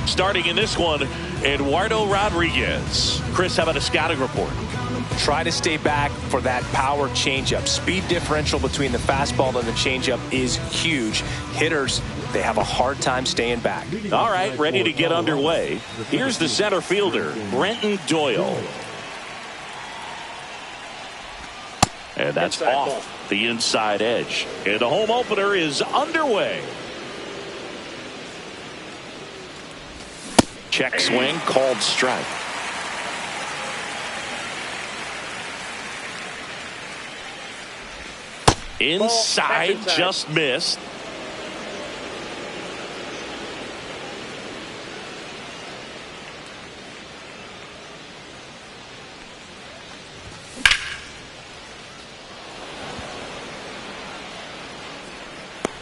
Starting in this one, Eduardo Rodriguez. Chris, how about a scouting report? Try to stay back for that power changeup. Speed differential between the fastball and the changeup is huge. Hitters, they have a hard time staying back. All right, ready to get underway. Here's the center fielder, Brenton Doyle. And that's off the inside edge. And the home opener is underway. Check swing, called strike. Inside, just missed.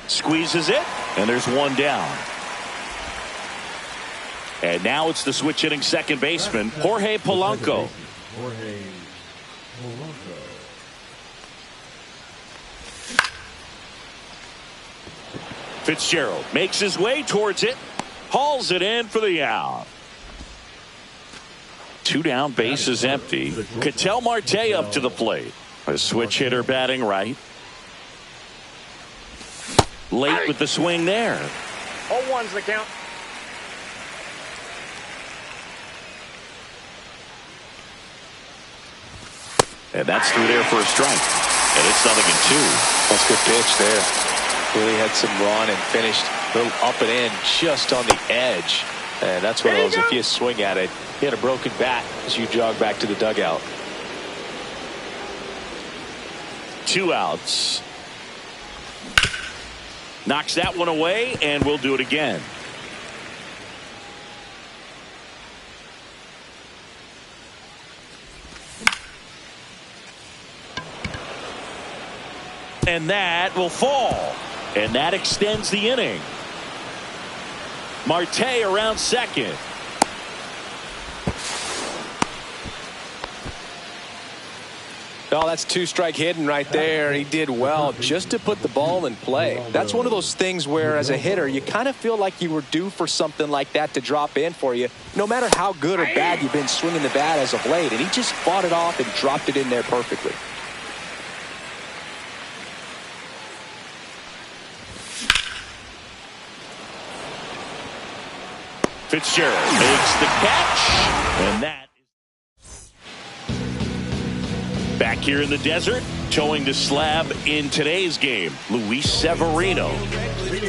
Squeezes it, and there's one down. And now it's the switch hitting second baseman, Jorge Polanco. Fitzgerald makes his way towards it, hauls it in for the out. Two down, base is empty. Ketel Marte up to the plate. A switch hitter batting right. Late with the swing there. 0-1's the count. And that's through there for a strike. And it's 0-2. That's a good pitch there. Really had some run and finished a little up and in just on the edge. And that's one of those, if you swing at it, he had a broken bat as you jog back to the dugout. 2 outs. Knocks that one away, and we'll do it again. And that will fall. And that extends the inning. Marte around second. Oh, that's 2-strike hitting right there. He did well just to put the ball in play. That's one of those things where, as a hitter, you kind of feel like you were due for something like that to drop in for you, no matter how good or bad you've been swinging the bat as of late. And he just fought it off and dropped it in there perfectly. Fitzgerald makes the catch, and that is back here in the desert, towing the slab in today's game, Luis Severino.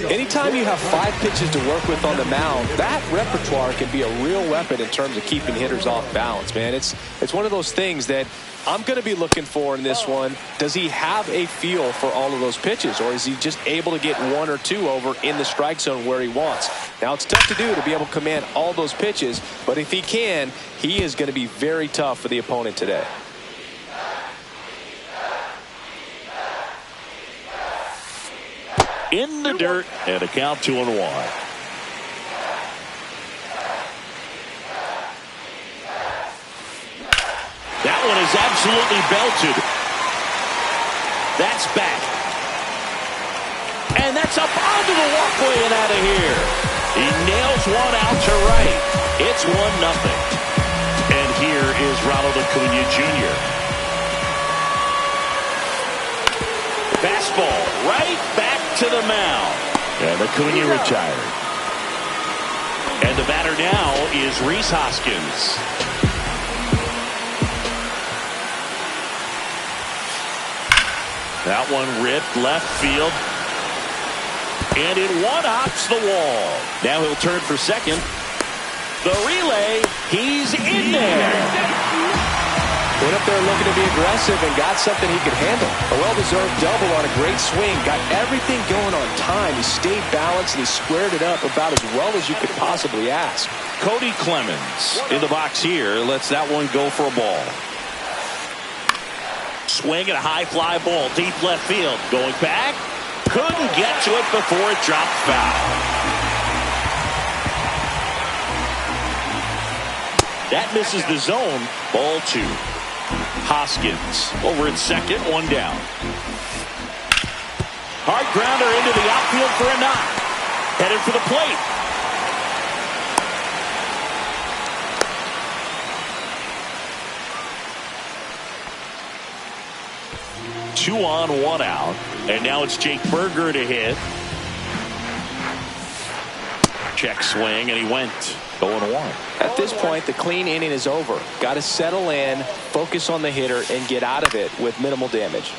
Anytime you have 5 pitches to work with on the mound, that repertoire can be a real weapon in terms of keeping hitters off balance, man. It's one of those things that I'm going to be looking for in this one. Does he have a feel for all of those pitches, or is he just able to get 1 or 2 over in the strike zone where he wants? Now, it's tough to do to be able to command all those pitches, but if he can, he is going to be very tough for the opponent today. In the dirt, and a count 2-1. That one is absolutely belted. That's back. And that's up onto the walkway and out of here. He nails one out to right. It's 1-0. And here is Ronald Acuna Jr. Fastball right back to the mound. And Acuna retired. And the batter now is Rhys Hoskins. That one ripped left field. And it one-hops the wall. Now he'll turn for second. The relay, he's in there. Went up there looking to be aggressive and got something he could handle. A well-deserved double on a great swing. Got everything going on time. He stayed balanced and he squared it up about as well as you could possibly ask. Cody Clemens in the box here. Lets that one go for a ball. Swing at a high fly ball. Deep left field. Going back. Couldn't get to it before it dropped foul. That misses the zone. Ball 2. Hoskins over at second, 1 down. Hard grounder into the outfield for a knock. Headed for the plate. 2 on, 1 out. And now it's Jake Berger to hit. Check swing, and he went 0-1. At this point, the clean inning is over. Got to settle in, focus on the hitter, and get out of it with minimal damage.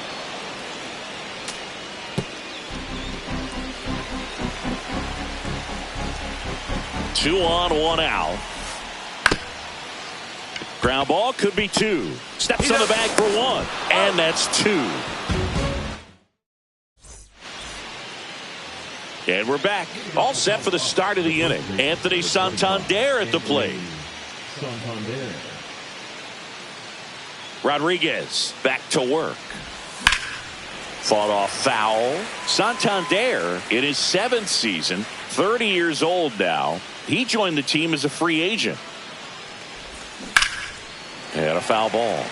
Two on, 1 out. Ground ball could be 2. Steps on the bag for 1. And that's 2. And we're back. All set for the start of the inning. Anthony Santander at the plate. Rodriguez back to work. Fought off foul. Santander in his 7th season, 30 years old now. He joined the team as a free agent. And a foul ball.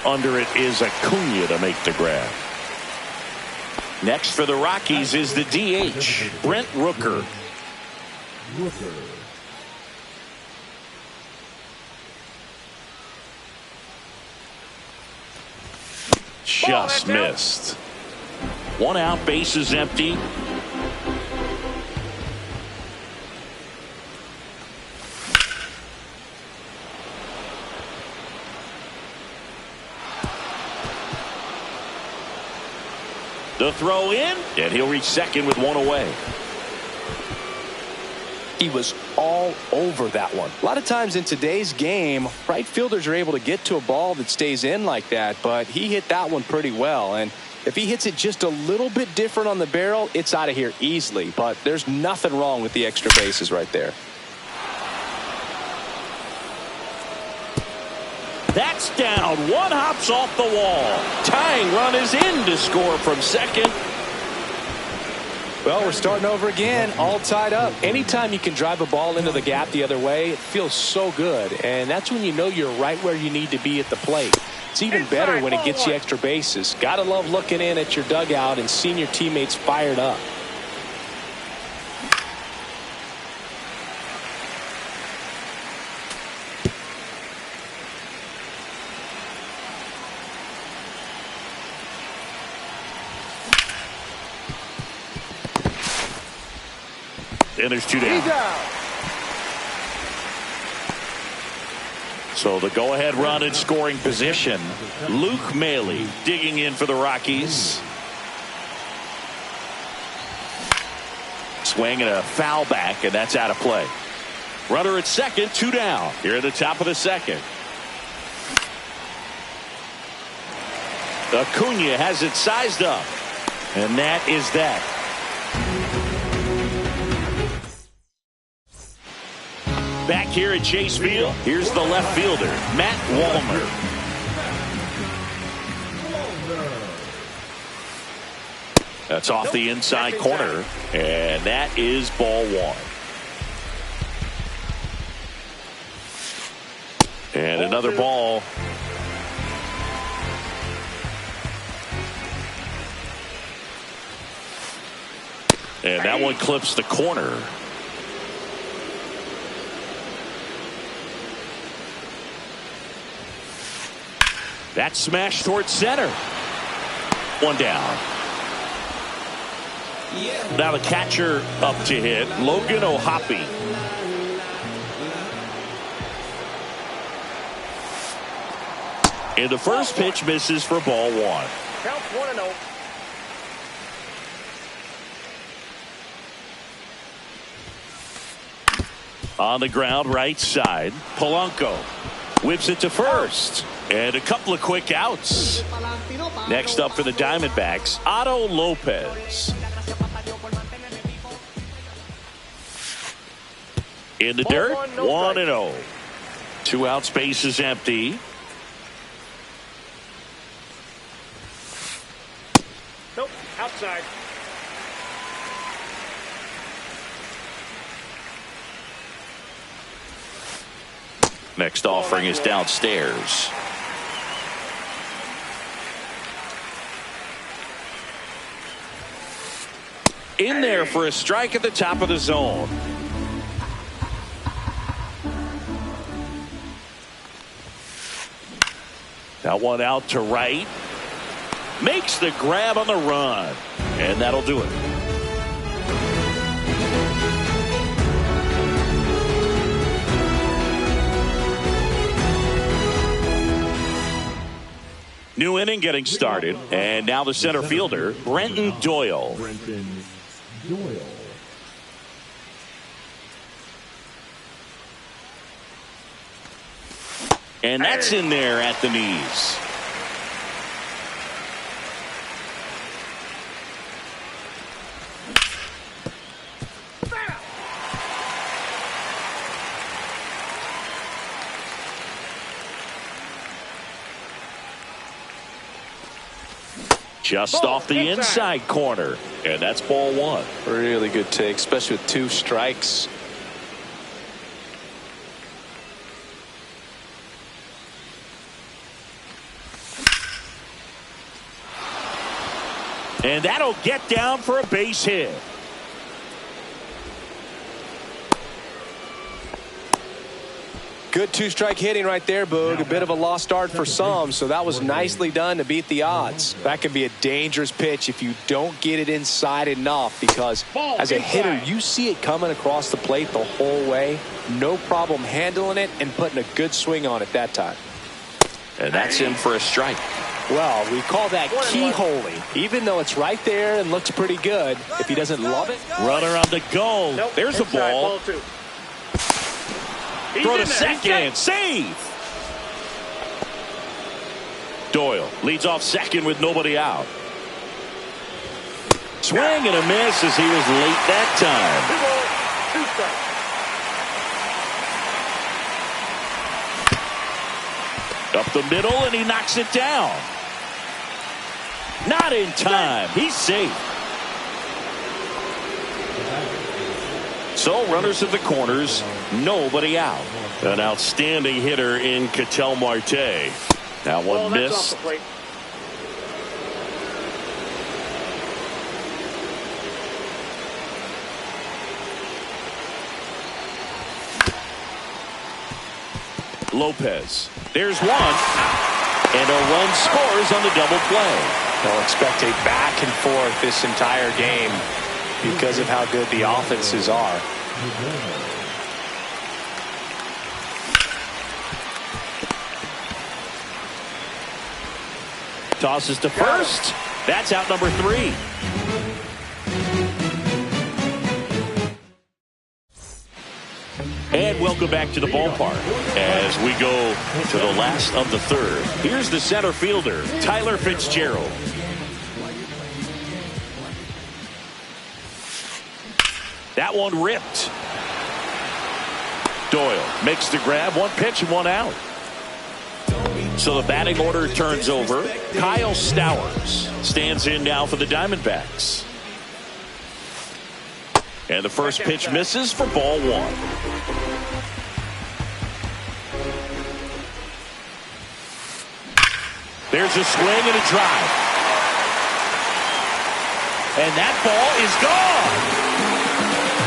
Under it is Acuna to make the grab. Next for the Rockies is the DH, Brent Rooker. Just missed. 1 out, bases empty. The throw in, and he'll reach second with 1 away. He was all over that one. A lot of times in today's game, right fielders are able to get to a ball that stays in like that, but he hit that one pretty well. And if he hits it just a little bit different on the barrel, it's out of here easily. But there's nothing wrong with the extra bases right there. That's down. 1 hops off the wall. Tying run is in to score from second. Well, we're starting over again, all tied up. Anytime you can drive a ball into the gap the other way, it feels so good. And that's when you know you're right where you need to be at the plate. It's even better when it gets you extra bases. Gotta love looking in at your dugout and seeing your teammates fired up. And there's 2 down. So the go-ahead run in scoring position. Luke Maile digging in for the Rockies. Swing and a foul back, and that's out of play. Runner at second, 2 down. Here at the top of the second. Acuna has it sized up. And that is that. Back here at Chase Field, here's the left fielder, Matt Wallner. That's off the inside corner, and that is ball 1. And another ball. And that one clips the corner. That smash towards center. 1 down. Now the catcher up to hit, Logan O'Hoppe. And the first pitch misses for ball 1. Count 1-0. On the ground, right side. Polanco whips it to first. And a couple of quick outs. Next up for the Diamondbacks, Otto Lopez. In the dirt, 1-0. 2 outs, base is empty. Nope, outside. Next offering is downstairs. In there for a strike at the top of the zone. That one out to right. Makes the grab on the run. And that'll do it. New inning getting started. And now the center fielder, Brenton Doyle. And that's in there at the knees. Just off the inside corner. And that's ball one. Really good take, especially with 2 strikes. And that'll get down for a base hit. Good 2-strike hitting right there, Boog. A bit of a lost start for some, so that was nicely done to beat the odds. That can be a dangerous pitch if you don't get it inside enough, because as a hitter, you see it coming across the plate the whole way. No problem handling it and putting a good swing on it that time. And that's in for a strike. Well, we call that keyholing. Even though it's right there and looks pretty good, if he doesn't love it. Runner on the go. Nope. There's a ball. Throw to second. Save. Doyle leads off second with nobody out. Swing and a miss as he was late that time. Up the middle, and he knocks it down. Not in time. He's safe. So runners at the corners, nobody out. An outstanding hitter in Ketel Marte. That one missed. Lopez. There's one. And a run scores on the double play. They'll expect a back and forth this entire game because of how good the offenses are. Tosses to first. That's out number 3. And welcome back to the ballpark as we go to the last of the third. Here's the center fielder, Tyler Fitzgerald. That one ripped. Doyle makes the grab, 1 pitch and 1 out. So the batting order turns over. Kyle Stowers stands in now for the Diamondbacks. And the first pitch misses for ball 1. There's a swing and a drive. And that ball is gone.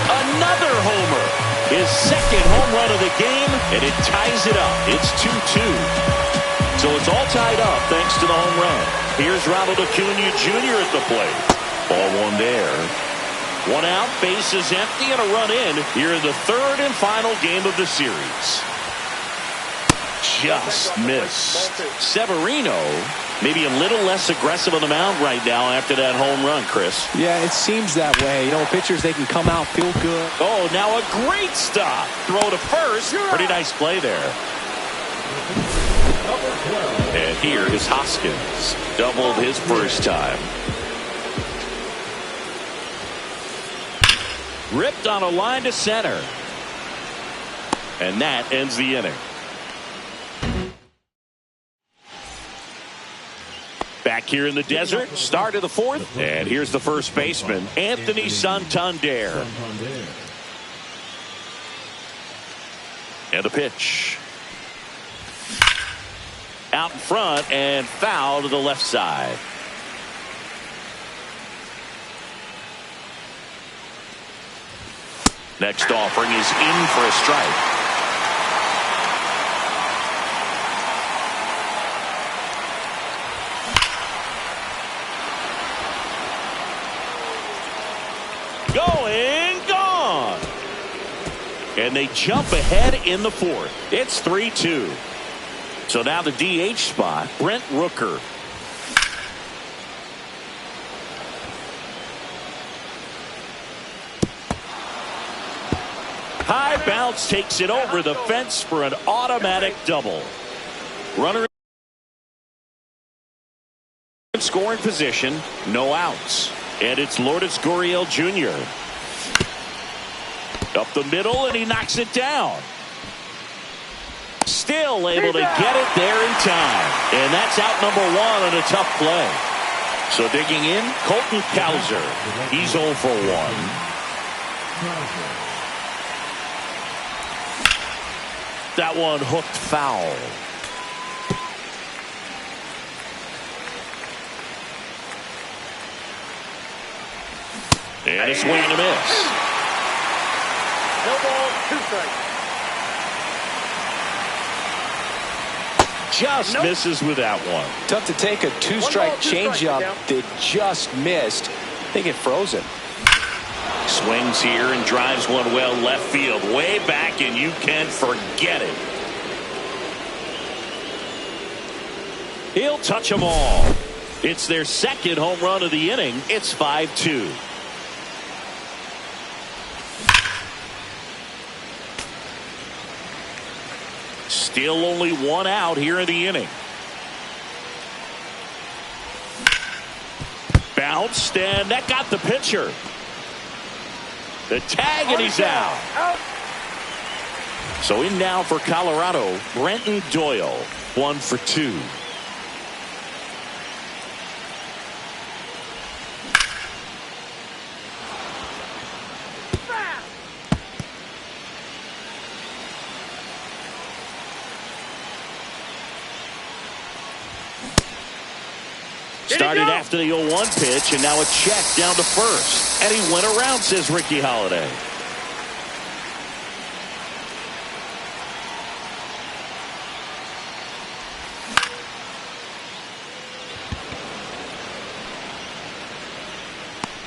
Another homer. His second home run of the game, and it ties it up. It's 2-2. So it's all tied up thanks to the home run. Here's Ronald Acuna Jr. at the plate. Ball 1 there. 1 out, base is empty, and a run in here in the third and final game of the series. Just missed. Severino maybe a little less aggressive on the mound right now after that home run, Chris. Yeah, it seems that way. You know, pitchers, they can come out, feel good. Oh, now a great stop. Throw to first. Pretty nice play there. And here is Hoskins. Doubled his first time. Ripped on a line to center. And that ends the inning. Back here in the desert, start of the fourth. And here's the first baseman, Anthony Santander. And the pitch. Out in front and foul to the left side. Next offering is in for a strike. Going, gone. And they jump ahead in the fourth. It's 3-2. So now the DH spot, Brent Rooker. High bounce takes it over the fence for an automatic double. Runner in scoring position, no outs. And it's Gurriel Jr. Up the middle, and he knocks it down. Still able to get it there in time. And that's out number one on a tough play. So digging in, Colton Cowser. He's 0 for 1. That one hooked foul. And a swing and a miss. No ball, 2 strikes. Just misses with that one. Tough to take a two-strike changeup that just missed. I think it froze him. Swings here and drives one well left field. Way back, and you can forget it. He'll touch them all. It's their second home run of the inning. It's 5-2. Still only one out here in the inning. Bounced, and that got the pitcher. The tag, and he's out. So in now for Colorado, Brenton Doyle, 1 for 2. Started after the 0-1 pitch, and now a check down to first. And he went around, says Ricky Holiday.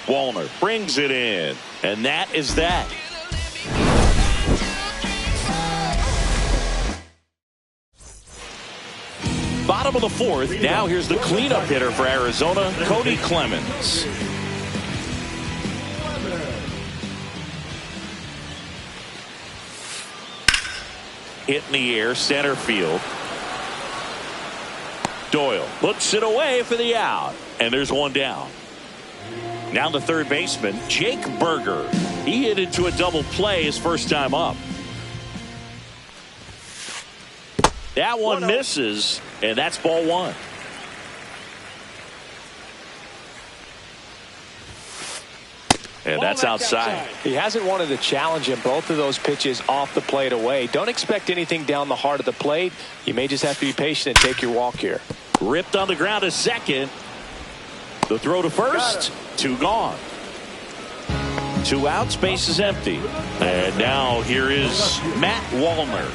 Wallner brings it in, and that is that. Bottom of the fourth. Now here's the cleanup hitter for Arizona, Cody Clemens. Hit in the air, center field. Doyle puts it away for the out, and there's one down. Now the third baseman, Jake Berger. He hit into a double play his first time up. That one misses, and that's ball 1. And that's outside. He hasn't wanted to challenge him. Both of those pitches off the plate away. Don't expect anything down the heart of the plate. You may just have to be patient and take your walk here. Ripped on the ground to second. The throw to first. 2 gone. 2 outs. Base is empty. And now here is Matt Wallner.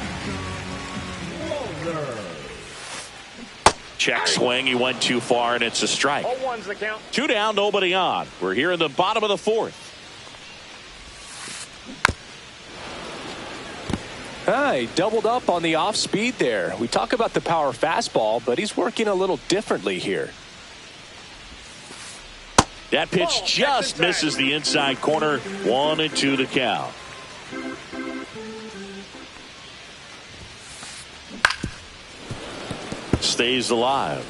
Check swing. He went too far, and it's a strike. 0-1's the count. 2 down, nobody on. We're here in the bottom of the fourth. He doubled up on the off speed there. We talk about the power fastball, but he's working a little differently here. That pitch just misses the inside corner. 1-2 the count. Stays alive.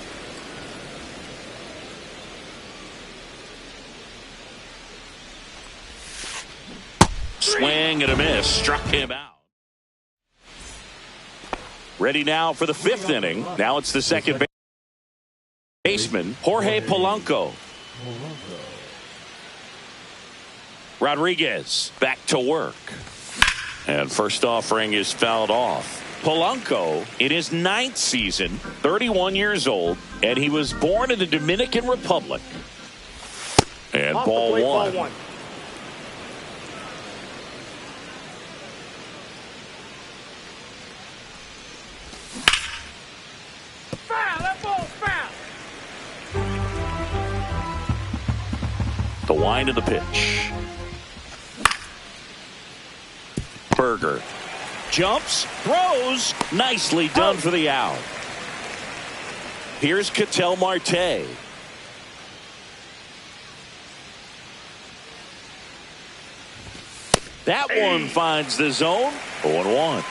Swing and a miss. Struck him out. Ready now for the 5th inning. Now it's the second baseman, Jorge Polanco. Rodriguez back to work. And first offering is fouled off. Polanco in his 9th season, 31 years old, and he was born in the Dominican Republic. And ball 1. wind of the pitch. Berger jumps, throws, nicely done for the out. Here's Ketel Marte. That one finds the zone. 0-1.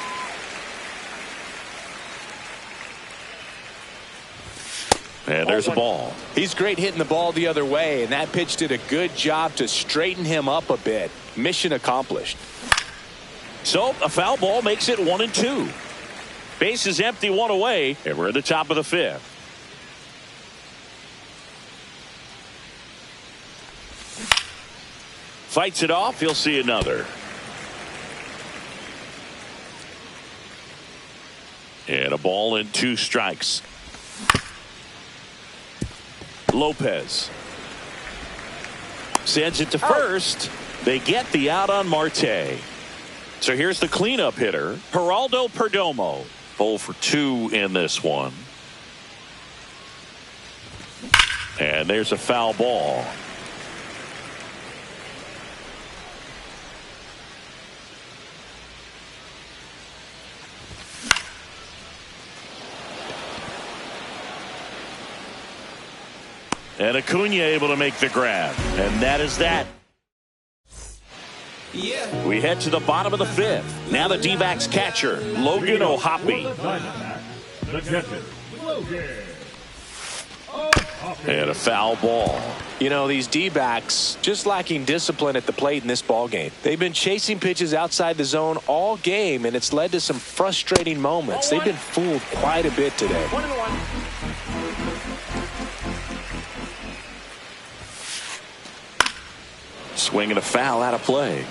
And there's a ball. He's great hitting the ball the other way, and that pitch did a good job to straighten him up a bit. Mission accomplished. So a foul ball makes it 1-2. Base is empty, one away, and we're at the top of the fifth. Fights it off. He'll see another. And a ball and 2 strikes. Lopez sends it to first. They get the out on Marte. So here's the cleanup hitter, Geraldo Perdomo. 0 for 2 in this one. And there's a foul ball. And Acuna able to make the grab. And that is that. Yeah. We head to the bottom of the fifth. Now the D-backs catcher, Logan O'Hoppe. And a foul ball. You know, these D-backs just lacking discipline at the plate in this ball game. They've been chasing pitches outside the zone all game, and it's led to some frustrating moments. They've been fooled quite a bit today. Swing and a foul out of play.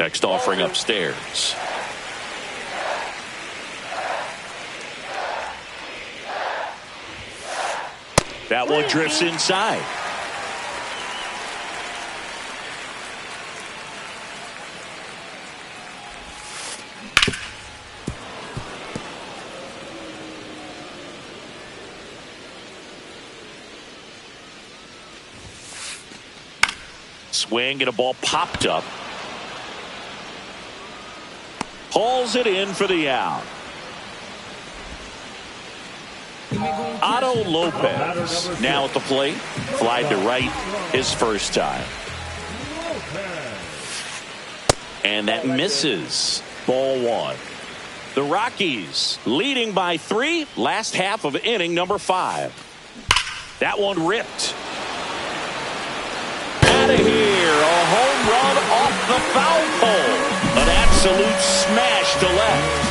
Next offering upstairs. That one drifts inside. Swing and a ball popped up. Hauls it in for the out. Otto Lopez now at the plate. Flied to right his first time. And that misses. Ball 1. The Rockies leading by 3. Last half of inning number 5. That one ripped. Out of here. A home run off the foul pole. An absolute smash to left.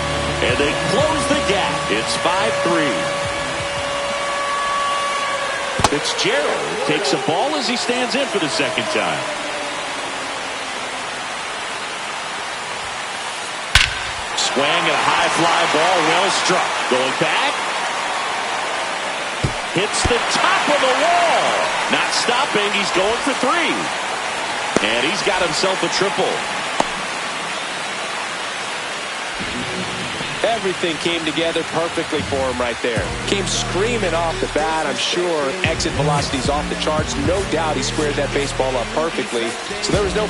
And they close the gap. It's 5-3. Fitzgerald takes a ball as he stands in for the second time. Swing and a high fly ball, well struck. Going back. Hits the top of the wall. Not stopping. He's going for 3. And he's got himself a triple. Everything came together perfectly for him right there. Came screaming off the bat. I'm sure exit velocity's off the charts. No doubt he squared that baseball up perfectly. So there was no...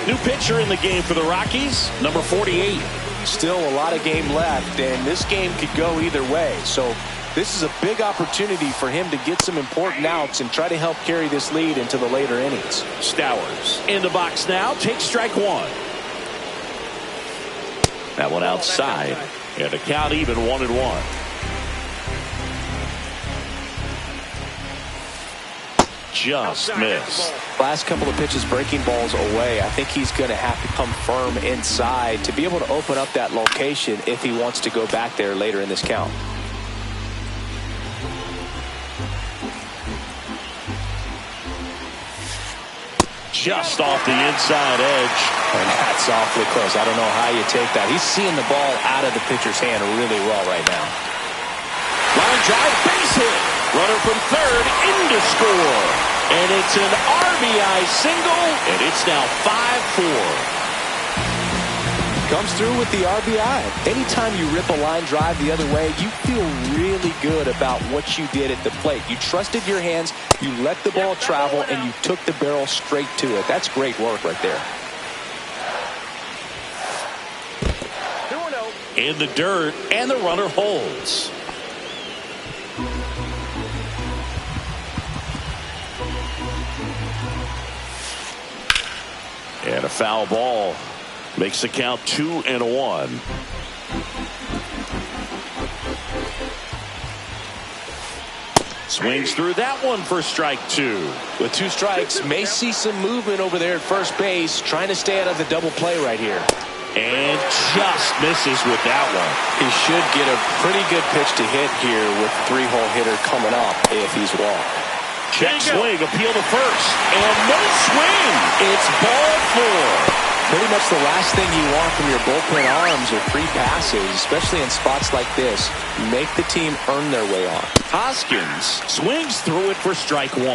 New pitcher in the game for the Rockies, number 48. Still a lot of game left, and this game could go either way. So this is a big opportunity for him to get some important outs and try to help carry this lead into the later innings. Stowers in the box now. Takes strike 1. That one outside, and the count even 1-1. Just missed. Last couple of pitches breaking balls away. I think he's going to have to come firm inside to be able to open up that location if he wants to go back there later in this count. Just off the inside edge. And that's awfully close. I don't know how you take that. He's seeing the ball out of the pitcher's hand really well right now. Line drive, base hit. Runner from third in to score. And it's an RBI single, and it's now 5-4. Comes through with the RBI. Anytime you rip a line drive the other way, you feel really good about what you did at the plate. You trusted your hands, you let the ball travel, and you took the barrel straight to it. That's great work right there. In the dirt, and the runner holds. And a foul ball makes the count 2-1. Swings through that one for strike 2. With 2 strikes, may see some movement over there at first base, trying to stay out of the double play right here. And just misses with that one. He should get a pretty good pitch to hit here with 3-hole hitter coming up if he's walked. Check swing, appeal to first, and no swing. It's ball 4. Pretty much the last thing you want from your bullpen arms are free passes, especially in spots like this. Make the team earn their way on. Hoskins swings through it for strike 1.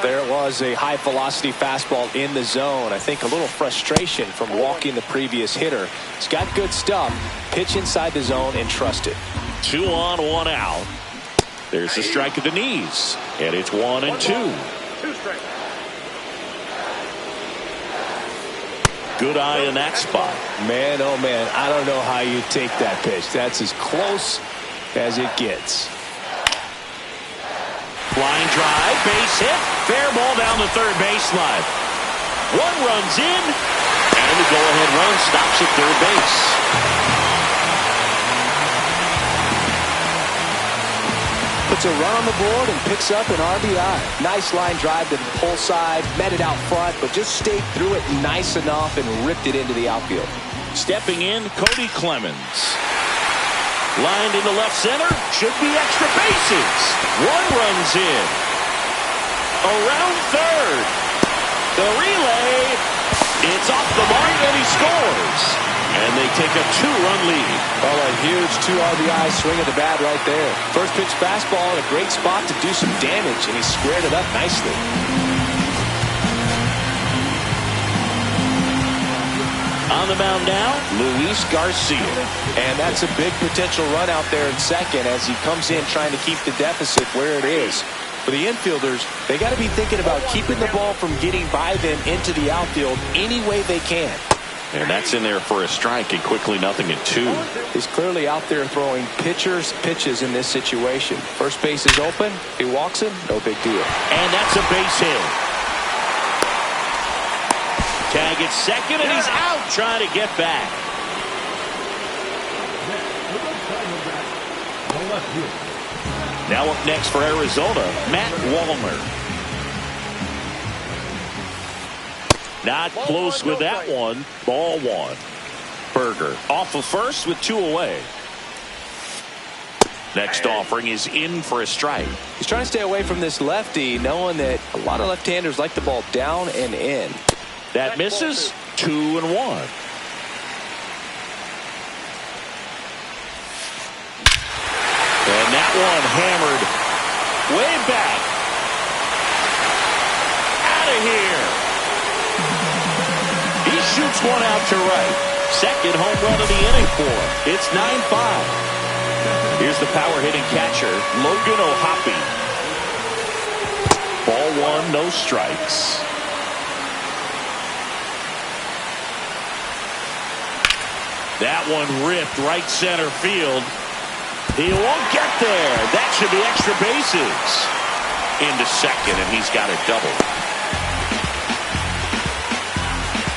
There was a high velocity fastball in the zone. I think a little frustration from walking the previous hitter. He's got good stuff. Pitch inside the zone and trust it. 2 on, 1 out. There's the strike at the knees, and it's 1-2. 2 strikes. Good eye in that spot. Man, oh man, I don't know how you take that pitch. That's as close as it gets. Line drive, base hit, fair ball down the third baseline. 1 runs in, and the go-ahead run stops at third base. Puts a run on the board and picks up an RBI. Nice line drive to the pull side, met it out front, but just stayed through it nice enough and ripped it into the outfield. Stepping in, Cody Clemens. Lined into left center, should be extra bases. 1 runs in. Around third. The relay, it's off the mark and he scores. And they take a 2-run lead. Oh, a huge 2 RBI swing at the bat right there. First pitch fastball in a great spot to do some damage, and he squared it up nicely. On the mound now, Luis Garcia. And that's a big potential run out there in second as he comes in trying to keep the deficit where it is. For the infielders, they got to be thinking about keeping the ball from getting by them into the outfield any way they can. And that's in there for a strike, and quickly 0-2. He's clearly out there throwing pitches in this situation. First base is open. He walks him. No big deal. And that's a base hit. Tag at second, and he's out trying to get back. Now up next for Arizona, Matt Wallner. Not close with that one. Ball 1. Berger off of first with 2 away. Next offering is in for a strike. He's trying to stay away from this lefty, knowing that a lot of left-handers like the ball down and in. That misses. 2-1. And that one hammered way back. Out of here. He shoots one out to right. Second home run of the inning for him. It's 9-5. Here's the power-hitting catcher, Logan O'Hoppe. Ball 1, no strikes. That one ripped right center field. He won't get there. That should be extra bases. Into second, and he's got a double.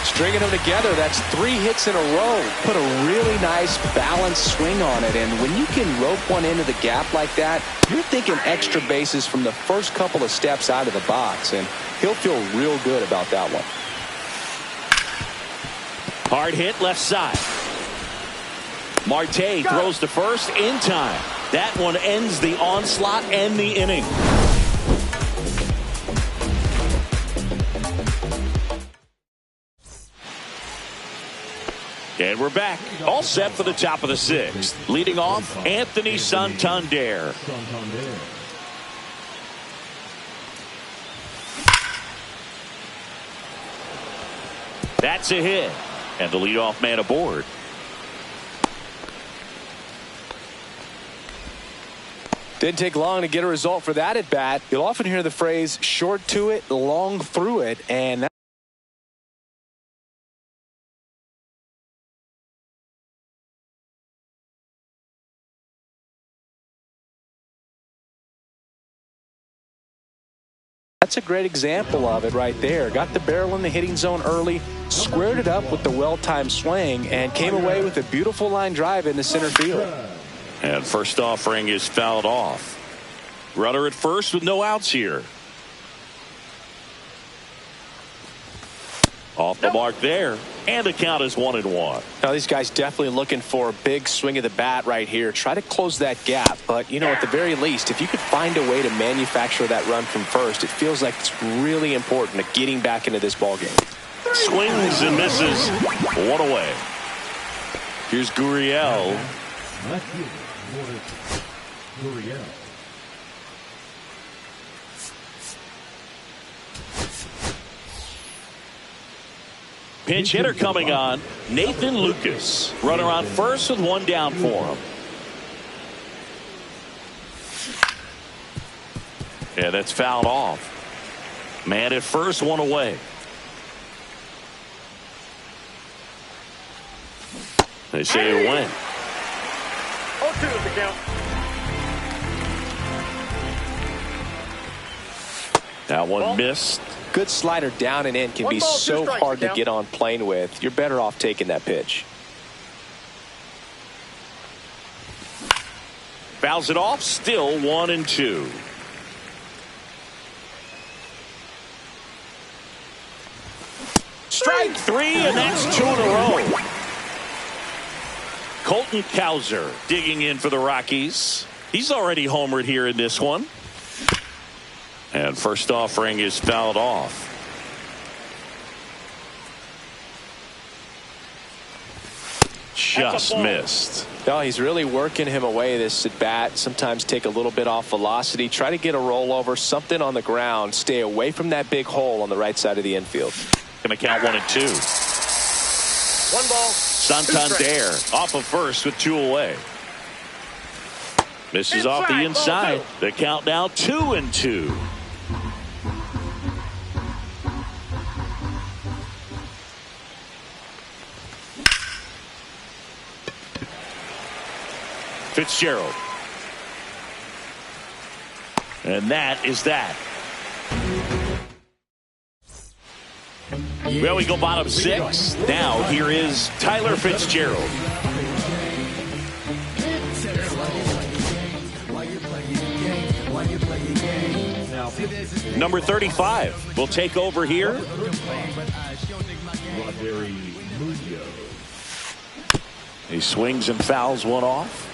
Stringing them together, that's 3 hits in a row. Put a really nice balanced swing on it, and when you can rope one into the gap like that, you're thinking extra bases from the first couple of steps out of the box, and he'll feel real good about that one. Hard hit left side. Marte throws to first in time. That one ends the onslaught and the inning. And we're back. All set for the top of the 6th. Leading off, Anthony Santander. That's a hit. And the leadoff man aboard. Didn't take long to get a result for that at bat. You'll often hear the phrase short to it, long through it, and that's a great example of it right there. Got the barrel in the hitting zone early, squared it up with the well-timed swing, and came away with a beautiful line drive into center field. And first offering is fouled off. Runner at first with no outs here. Off the mark there, and the count is 1-1. Now these guys definitely looking for a big swing of the bat right here. Try to close that gap, but you know, at the very least, if you could find a way to manufacture that run from first, it feels like it's really important to getting back into this ball game. Swings and misses, one away. Here's Gurriel. Pinch hitter coming on, Nathan Lucas. Runner on first with one down for him. Yeah, that's fouled off. Man at first, one away. They say it went. 0-2 is the count. That one missed. Good slider down and in can be so hard to get on plane with. You're better off taking that pitch. Fouls it off, still 1-2. Strike three, and that's 2 in a row. Colton Cowser digging in for the Rockies. He's already homered here in this one. And first offering is fouled off. Just missed. No, he's really working him away this at bat. Sometimes take a little bit off velocity. Try to get a rollover, something on the ground. Stay away from that big hole on the right side of the infield. Going to count 1-2. 1 ball. Santander off of first with 2 away. Misses off the inside. The count now 2-2. Fitzgerald. And that is that. Well, we go bottom 6. Now here is Tyler Fitzgerald. Number 35 will take over here. He swings and fouls one off.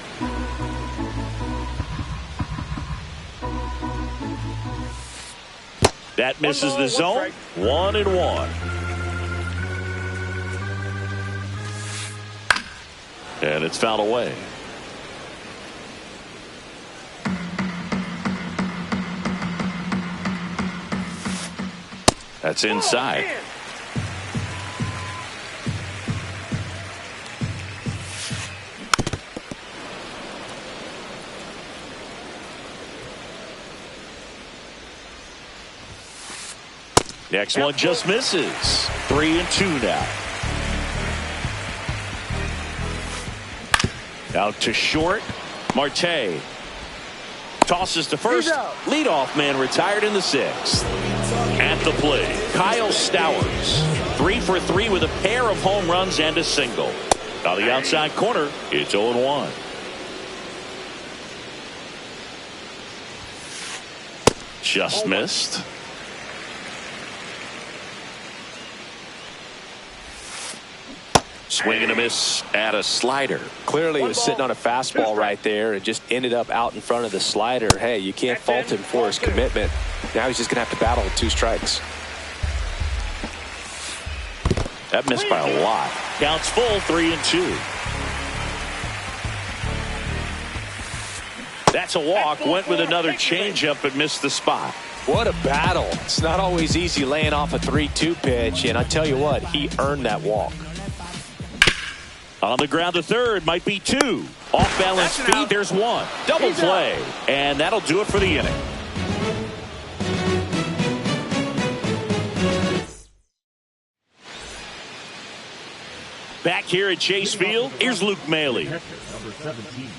That misses the zone. 1-1. And it's fouled away. That's inside. Next one just misses. 3-2 now. Out to short. Marte tosses to first. Leadoff man retired in the 6th. At the plate, Kyle Stowers. 3 for 3 with a pair of home runs and a single. On the outside corner, it's 0-1. Just missed. Swing and a miss at a slider. Clearly he was sitting on a fastball right there and just ended up out in front of the slider. Hey, you can't fault him for his commitment. Now he's just going to have to battle with 2 strikes. That missed by a lot. Counts full, 3-2. That's a walk. Went with another changeup but missed the spot. What a battle. It's not always easy laying off a 3-2 pitch, and I tell you what, he earned that walk. On the ground to third, might be 2. Off balance feed. There's one. Double play. And that'll do it for the inning. Back here at Chase Field, here's Luke Maile. Number 17,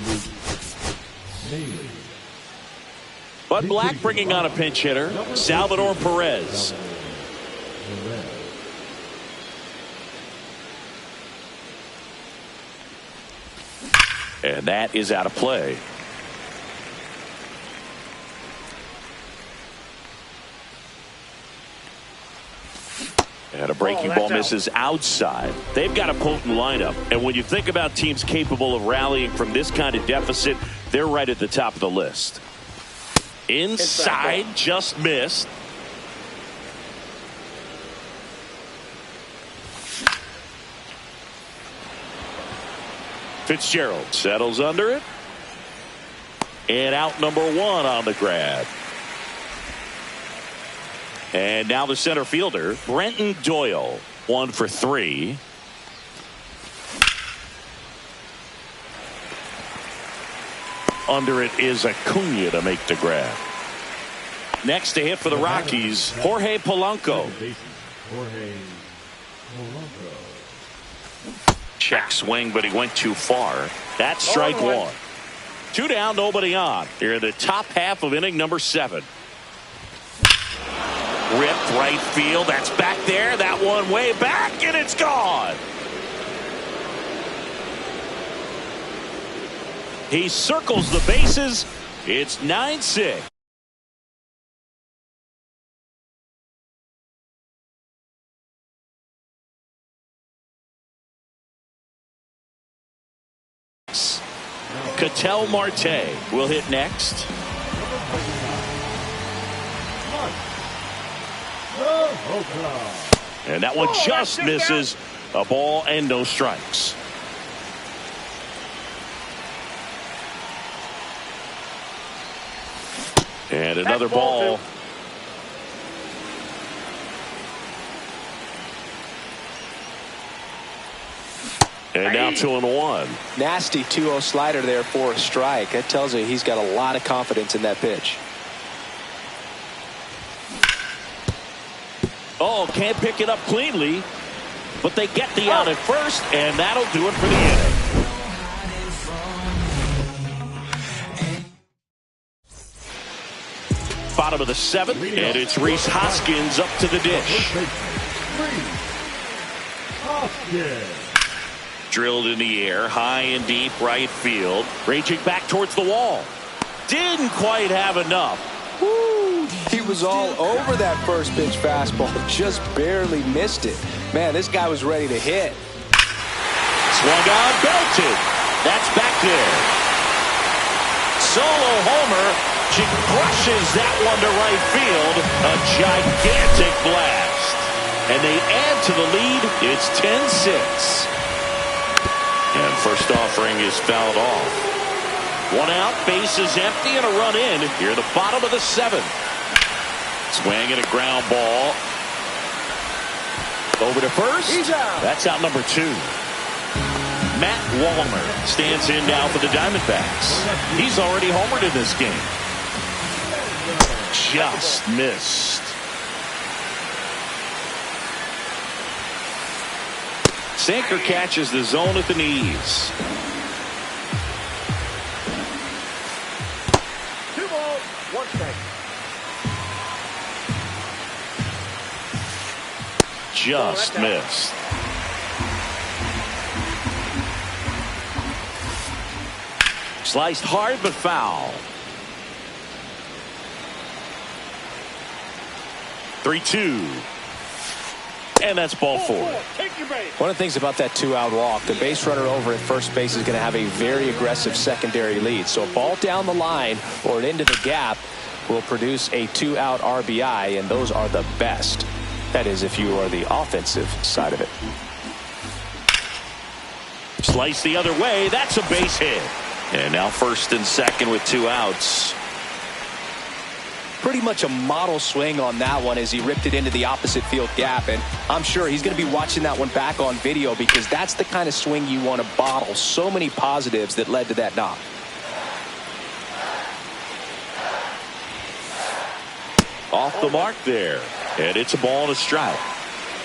Luke Maile. Bud Black bringing on a pinch hitter, Salvador Perez. And that is out of play. And a breaking ball misses outside. They've got a potent lineup. And when you think about teams capable of rallying from this kind of deficit, they're right at the top of the list. Inside, just missed. Fitzgerald settles under it. And out number one on the grab. And now the center fielder, Brenton Doyle, 1 for 3. Under it is Acuna to make the grab. Next to hit for the Rockies, Jorge Polanco. Check swing, but he went too far. That's strike one. 2 down, nobody on. Here in the top half of inning number 7. Ripped right field. That's back there. That one way back, and it's gone. He circles the bases. It's 9-6. Ketel Marte will hit next. And that one just misses. A ball and no strikes. And another ball. And now 2-1. Nasty 2-0 slider there for a strike. That tells you he's got a lot of confidence in that pitch. Oh, can't pick it up cleanly, but they get the out at first, and that'll do it for the inning. Bottom of the 7th, and it's Rhys Hoskins up to the dish. Drilled in the air, high and deep right field, raging back towards the wall. Didn't quite have enough. Woo. He was all over that first pitch fastball, just barely missed it. Man, this guy was ready to hit. Swung on, belted. That's back there. Solo homer. She crushes that one to right field. A gigantic blast. And they add to the lead. It's 10-6. And first offering is fouled off. 1 out, base is empty, and a run in here at the bottom of the 7th. Swing and a ground ball. Over to first. He's out. That's out number 2. Matt Wallner stands in now for the Diamondbacks. He's already homered in this game. Just missed. Sinker catches the zone at the knees. 2 balls, 1 strike. Just missed. Sliced hard but foul. 3-2. And that's ball 4. One of the things about that 2-out walk, the base runner over at first base is going to have a very aggressive secondary lead. So a ball down the line or an into the gap will produce a 2-out RBI, and those are the best. That is, if you are the offensive side of it. Slice the other way. That's a base hit. And now first and second with 2 outs. pretty much a model swing on that one as he ripped it into the opposite field gap. And I'm sure he's going to be watching that one back on video because that's the kind of swing you want to bottle. So many positives that led to that knock. Off the mark there. And it's a ball and a strike.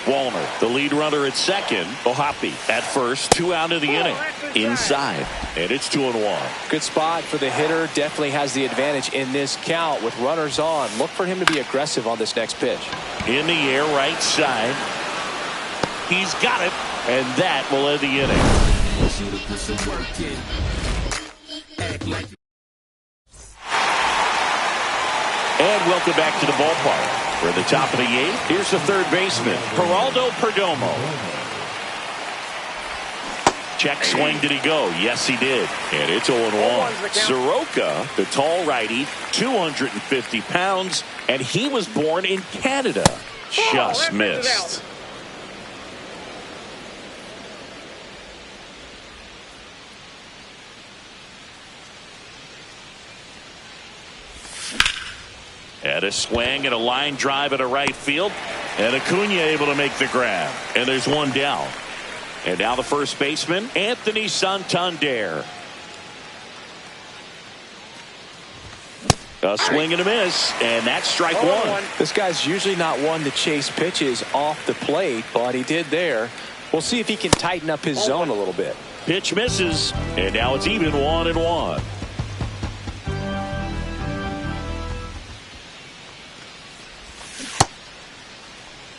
Wallner, the lead runner at second. Ohapi at first. 2 out of the inning. Inside. And it's 2-1. Good spot for the hitter. Definitely has the advantage in this count with runners on. Look for him to be aggressive on this next pitch. In the air, right side. He's got it. And that will end the inning. And welcome back to the ballpark. We're at the top of the 8th. Here's the third baseman, Geraldo Perdomo. Check swing, did he go? Yes, he did. And it's 0-1. Soroka, the tall righty, 250 pounds, and he was born in Canada. Just missed. And a swing and a line drive at a right field. And Acuna able to make the grab. And there's one down. And now the first baseman, Anthony Santander. A swing and a miss. And that's strike one. This guy's usually not one to chase pitches off the plate, but he did there. We'll see if he can tighten up his zone a little bit. Pitch misses. And now it's even 1-1.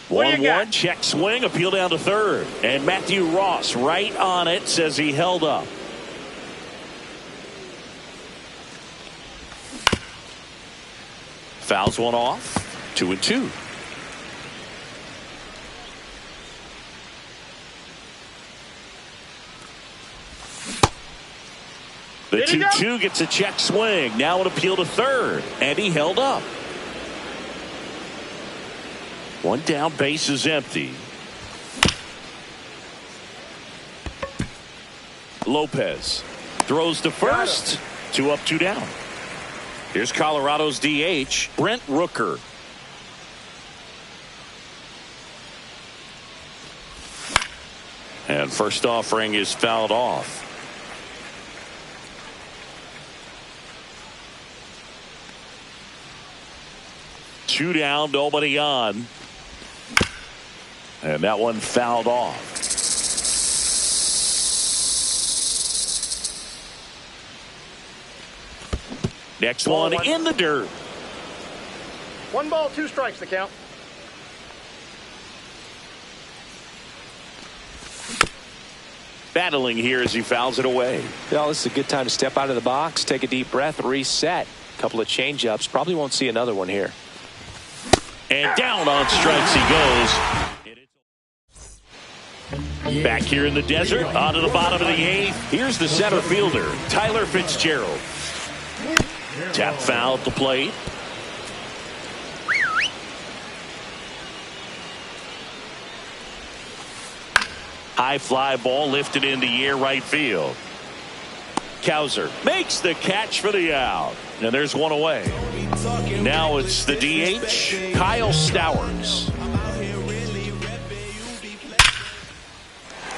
One check swing, appeal down to third, and Matthew Ross right on it, says he held up. Fouls one off. 2-2. The 2-2 gets a check swing. Now an appeal to third, and he held up. One down, base is empty. Lopez throws to first. 2 up, 2 down. Here's Colorado's DH, Brent Rooker. And first offering is fouled off. Two down, nobody on. And that one fouled off. Next one in the dirt. 1 ball, 2 strikes the count. Battling here as he fouls it away. Well, this is a good time to step out of the box, take a deep breath, reset. A couple of change-ups. Probably won't see another one here. And down on strikes he goes. Back here in the desert, onto the bottom of the 8th. Here's the center fielder, Tyler Fitzgerald. Tap foul at the plate. High fly ball lifted in the air, right field. Cowser makes the catch for the out. And there's one away. Now it's the DH, Kyle Stowers.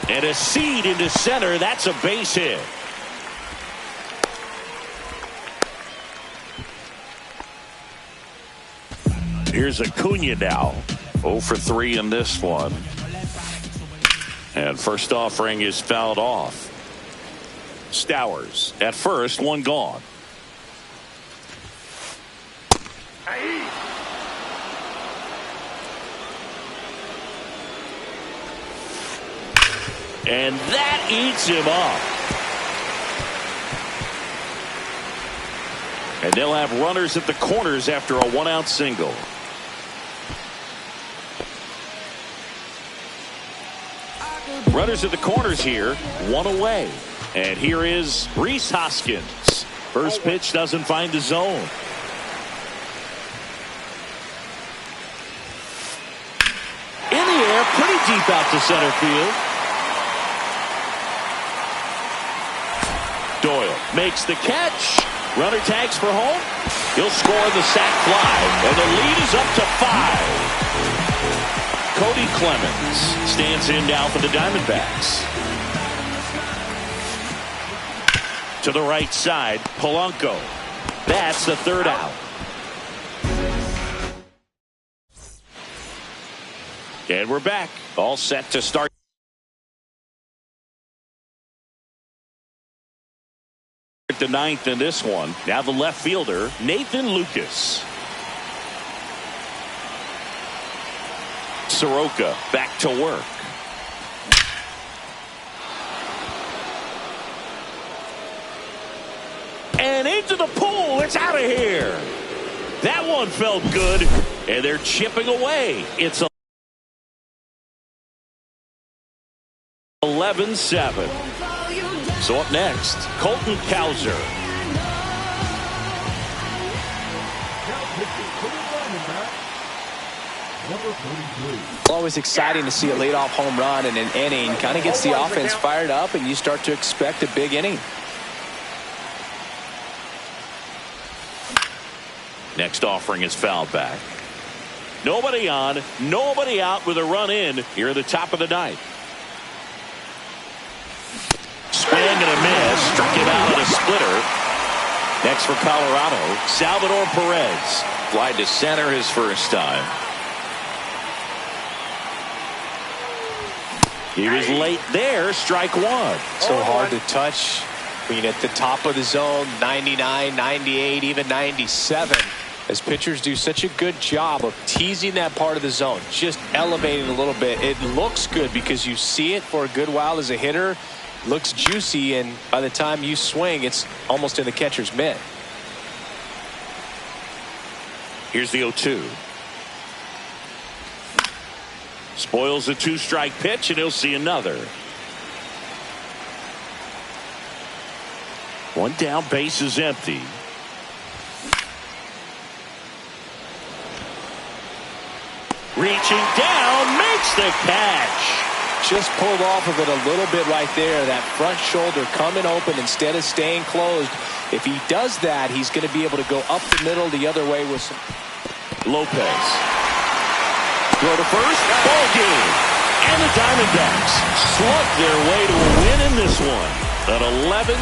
And a seed into center. That's a base hit. Here's Acuna now. 0 for 3 in this one. And first offering is fouled off. Stowers at first, one gone. And that eats him up. And they'll have runners at the corners after a 1-out single. Runners at the corners here, 1 away. And here is Rhys Hoskins. First pitch doesn't find the zone. In the air, pretty deep out to center field. Doyle makes the catch, Runner tags for home. He'll score the sac fly, and the lead is up to 5. Cody Clemens stands in now for the Diamondbacks. To the right side, Polanco. That's the third out. And we're back. All set to start the ninth in this one. Now the left fielder, Nathan Lucas. Soroka back to work. And into the pool. It's out of here. That one felt good. And they're chipping away. It's 11-7. So up next, Colton Cowser. Always exciting to see a leadoff home run in an inning. Kind of gets the offense fired up, and you start to expect a big inning. Next offering is fouled back. Nobody on, nobody out with a run in here at the top of the ninth. Swing and a miss. Struck him out on a splitter. Next for Colorado, Salvador Perez. Fly to center his first time. He was late there. Strike one. So hard to touch. I mean, at the top of the zone, 99, 98, even 97. As pitchers do such a good job of teasing that part of the zone, just elevating a little bit. It looks good because you see it for a good while as a hitter. Looks juicy, and by the time you swing, it's almost in the catcher's mitt. Here's the 0-2. Spoils a 2-strike pitch, and he'll see another. One down, base is empty. Reaching down, makes the catch. Just pulled off of it a little bit right there. That front shoulder coming open instead of staying closed. If he does that, he's going to be able to go up the middle the other way with some. Lopez. Throw to first. Ball game. And the Diamondbacks slug their way to a win in this one. An 11